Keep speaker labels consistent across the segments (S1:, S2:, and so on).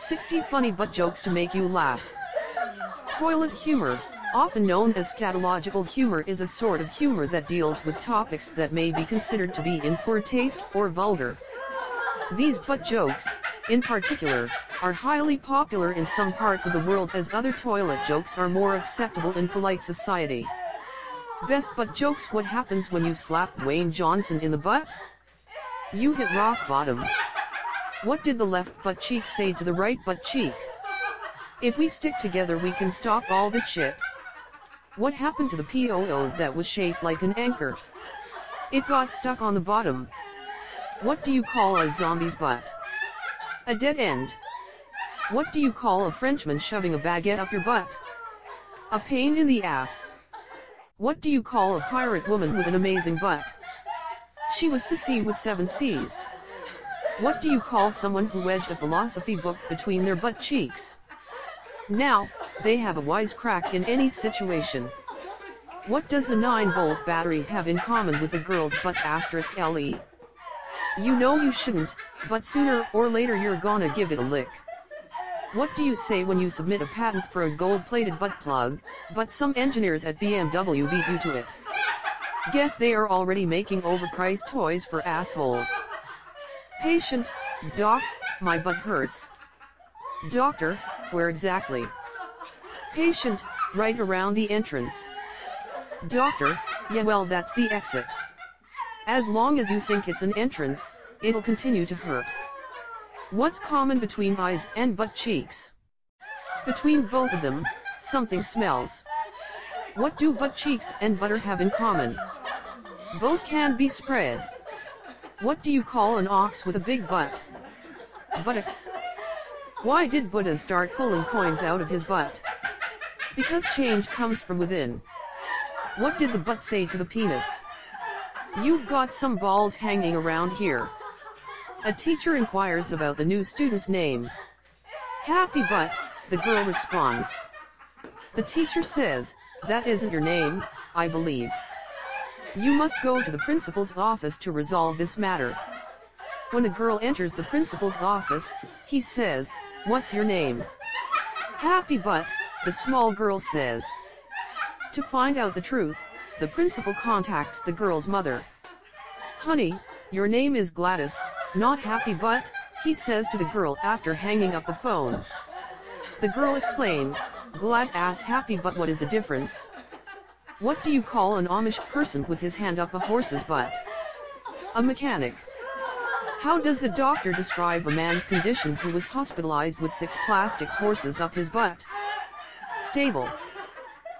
S1: 60 funny butt jokes to make you laugh. Toilet humor, often known as scatological humor, is a sort of humor that deals with topics that may be considered to be in poor taste or vulgar. These butt jokes, in particular, are highly popular in some parts of the world, as other toilet jokes are more acceptable in polite society. Best butt jokes: what happens when you slap Dwayne Johnson in the butt? You hit rock bottom. What did the left butt cheek say to the right butt cheek? If we stick together we can stop all this shit. What happened to the POO that was shaped like an anchor? It got stuck on the bottom. What do you call a zombie's butt? A dead end. What do you call a Frenchman shoving a baguette up your butt? A pain in the ass. What do you call a pirate woman with an amazing butt? She was the C with 7 C's. What do you call someone who wedged a philosophy book between their butt cheeks? Now, they have a wisecrack in any situation. What does a 9-volt battery have in common with a girl's butt *LE? You know you shouldn't, but sooner or later you're gonna give it a lick. What do you say when you submit a patent for a gold-plated butt plug, but some engineers at BMW beat you to it? Guess they are already making overpriced toys for assholes. Patient: Doc, my butt hurts. Doctor: where exactly? Patient: right around the entrance. Doctor: yeah, well, that's the exit. As long as you think it's an entrance, it'll continue to hurt. What's common between eyes and butt cheeks? Between both of them, something smells. What do butt cheeks and butter have in common? Both can be spread. What do you call an ox with a big butt? Buttocks. Why did Buddha start pulling coins out of his butt? Because change comes from within. What did the butt say to the penis? You've got some balls hanging around here. A teacher inquires about the new student's name. Happy Butt, the girl responds. The teacher says, that isn't your name, I believe. You must go to the principal's office to resolve this matter. When a girl enters the principal's office, he says, what's your name? Happy Butt, the small girl says. To find out the truth, the principal contacts the girl's mother. Honey, your name is Gladys, not Happy Butt, he says to the girl after hanging up the phone. The girl explains, Glad ass Happy Butt, what is the difference? What do you call an Amish person with his hand up a horse's butt? A mechanic. How does a doctor describe a man's condition who was hospitalized with 6 plastic horses up his butt? Stable.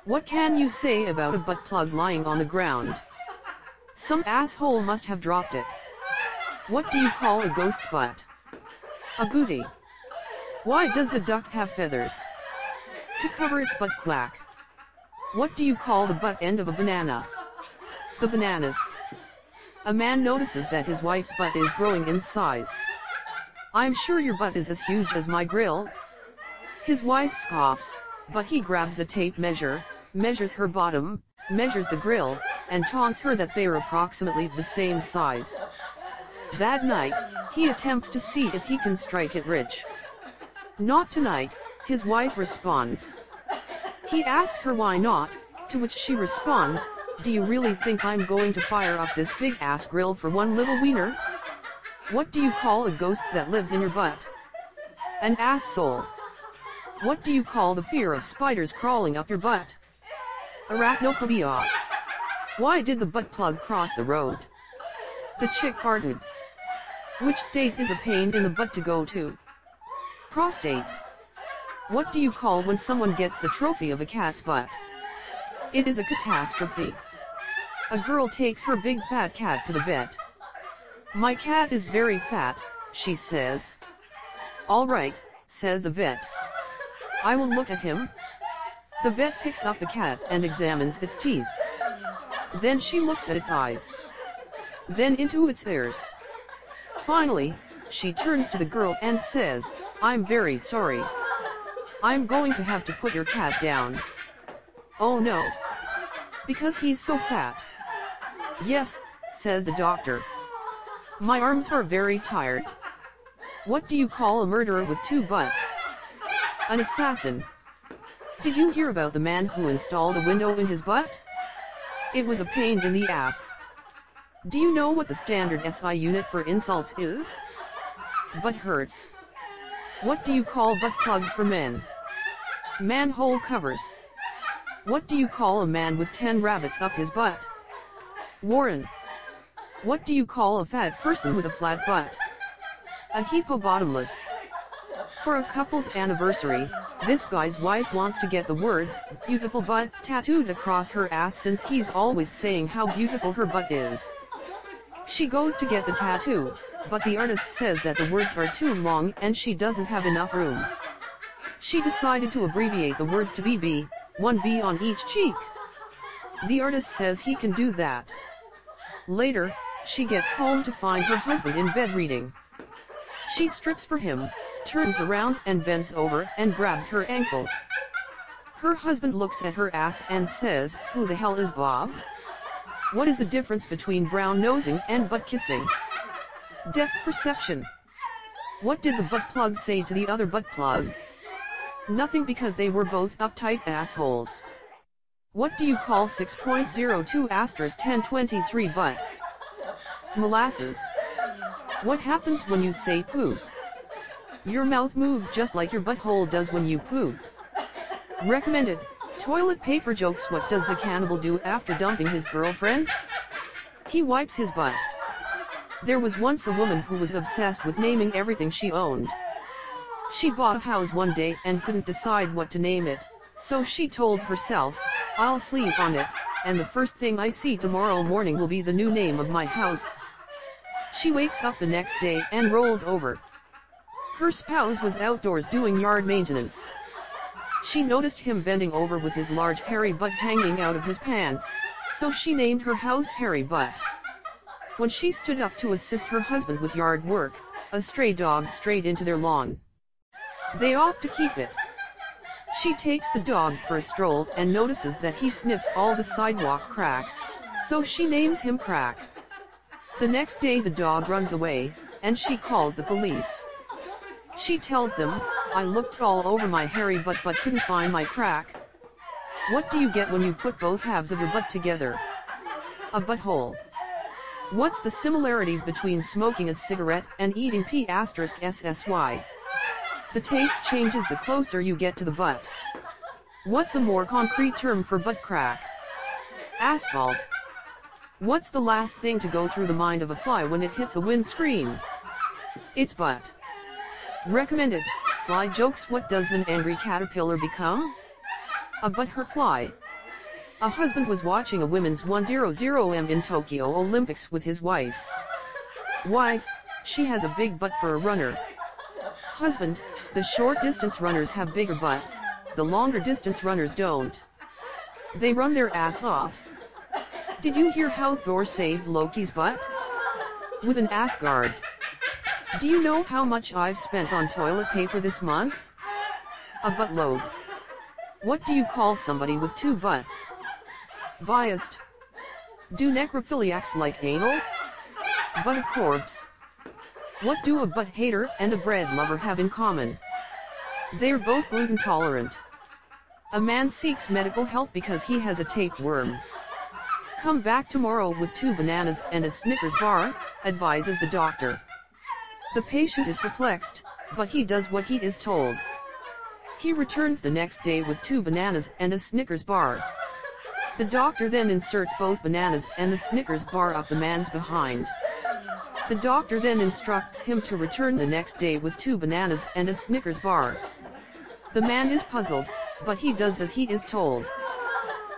S1: What can you say about a butt plug lying on the ground? Some asshole must have dropped it. What do you call a ghost's butt? A booty. Why does a duck have feathers? To cover its butt quack. What do you call the butt end of a banana? The bananas. A man notices that his wife's butt is growing in size. I'm sure your butt is as huge as my grill. His wife scoffs, but he grabs a tape measure, measures her bottom, measures the grill, and taunts her that they are approximately the same size. That night, he attempts to see if he can strike it rich. Not tonight, his wife responds. He asks her why not, to which she responds, do you really think I'm going to fire up this big ass grill for one little wiener? What do you call a ghost that lives in your butt? An ass soul. What do you call the fear of spiders crawling up your butt? Arachnophobia. Why did the butt plug cross the road? The chick farted. Which state is a pain in the butt to go to? Prostate. What do you call when someone gets the trophy of a cat's butt? It is a catastrophe. A girl takes her big fat cat to the vet. My cat is very fat, she says. All right, says the vet. I will look at him. The vet picks up the cat and examines its teeth. Then she looks at its eyes. Then into its ears. Finally, she turns to the girl and says, I'm very sorry. I'm going to have to put your cat down. Oh no. Because he's so fat. Yes, says the doctor. My arms are very tired. What do you call a murderer with 2 butts? An assassin. Did you hear about the man who installed a window in his butt? It was a pain in the ass. Do you know what the standard SI unit for insults is? Butt hurts. What do you call butt plugs for men? Manhole covers. What do you call a man with 10 rabbits up his butt? Warren. What do you call a fat person with a flat butt? A hippopotamus. For a couple's anniversary, this guy's wife wants to get the words, "beautiful butt," tattooed across her ass since he's always saying how beautiful her butt is. She goes to get the tattoo, but the artist says that the words are too long and she doesn't have enough room. She decided to abbreviate the words to BB, 1 B on each cheek. The artist says he can do that. Later, she gets home to find her husband in bed reading. She strips for him, turns around and bends over and grabs her ankles. Her husband looks at her ass and says, "Who the hell is Bob?" What is the difference between brown nosing and butt kissing? Depth perception. What did the butt plug say to the other butt plug? Nothing, because they were both uptight assholes. What do you call 6.02 * 1023 butts? Molasses. What happens when you say poop? Your mouth moves just like your butthole does when you poop. Recommended toilet paper jokes. What does a cannibal do after dumping his girlfriend? He wipes his butt. There was once a woman who was obsessed with naming everything she owned. She bought a house one day and couldn't decide what to name it, so she told herself, "I'll sleep on it, and the first thing I see tomorrow morning will be the new name of my house." She wakes up the next day and rolls over. Her spouse was outdoors doing yard maintenance. She noticed him bending over with his large hairy butt hanging out of his pants, so she named her house Hairy Butt. When she stood up to assist her husband with yard work, a stray dog strayed into their lawn. They opt to keep it. She takes the dog for a stroll and notices that he sniffs all the sidewalk cracks, so she names him Crack. The next day the dog runs away, and she calls the police. She tells them, "I looked all over my hairy butt but couldn't find my crack." What do you get when you put both halves of your butt together? A butthole. What's the similarity between smoking a cigarette and eating P*SSY? The taste changes the closer you get to the butt. What's a more concrete term for butt crack? Asphalt. What's the last thing to go through the mind of a fly when it hits a windscreen? Its butt. Recommended fly jokes. What does an angry caterpillar become? A butthurt fly. A husband was watching a women's 100m in Tokyo Olympics with his wife. Wife, she has a big butt for a runner. Husband, the short distance runners have bigger butts, the longer distance runners don't. They run their ass off. Did you hear how Thor saved Loki's butt? With an ass guard. Do you know how much I've spent on toilet paper this month? A buttload. What do you call somebody with 2 butts? Biased. Do necrophiliacs like anal? Butt of corpse. What do a butt hater and a bread lover have in common? They're both gluten tolerant. A man seeks medical help because he has a tapeworm. Come back tomorrow with 2 bananas and a Snickers bar, advises the doctor. The patient is perplexed, but he does what he is told. He returns the next day with 2 bananas and a Snickers bar. The doctor then inserts both bananas and the Snickers bar up the man's behind. The doctor then instructs him to return the next day with 2 bananas and a Snickers bar. The man is puzzled, but he does as he is told.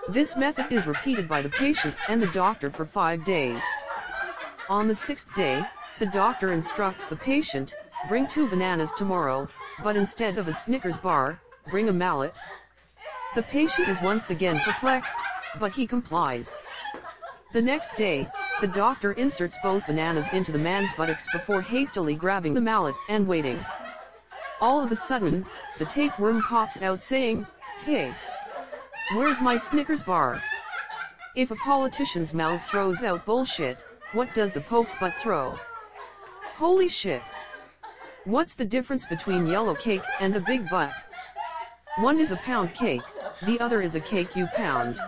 S1: This method is repeated by the patient and the doctor for 5 days. On the 6th day, the doctor instructs the patient, bring 2 bananas tomorrow, but instead of a Snickers bar, bring a mallet. The patient is once again perplexed, but he complies. The next day, the doctor inserts both bananas into the man's buttocks before hastily grabbing the mallet and waiting. All of a sudden, the tapeworm pops out saying, "Hey, where's my Snickers bar?" If a politician's mouth throws out bullshit, what does the Pope's butt throw? Holy shit! What's the difference between yellow cake and a big butt? One is a pound cake, the other is a cake you pound.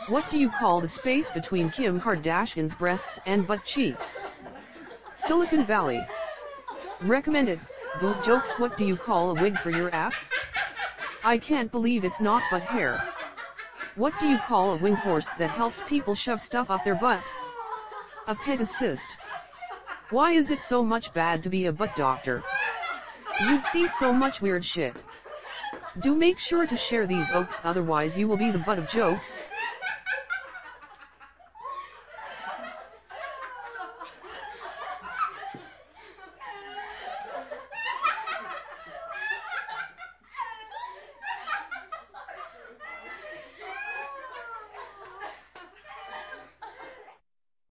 S1: What do you call the space between Kim Kardashian's breasts and butt cheeks? Silicon Valley. Recommended, boob jokes. What do you call a wig for your ass? I can't believe it's not butt hair. What do you call a wing horse that helps people shove stuff up their butt? A pedicist. Why is it so much bad to be a butt doctor? You'd see so much weird shit. Do make sure to share these oaks, otherwise you will be the butt of jokes.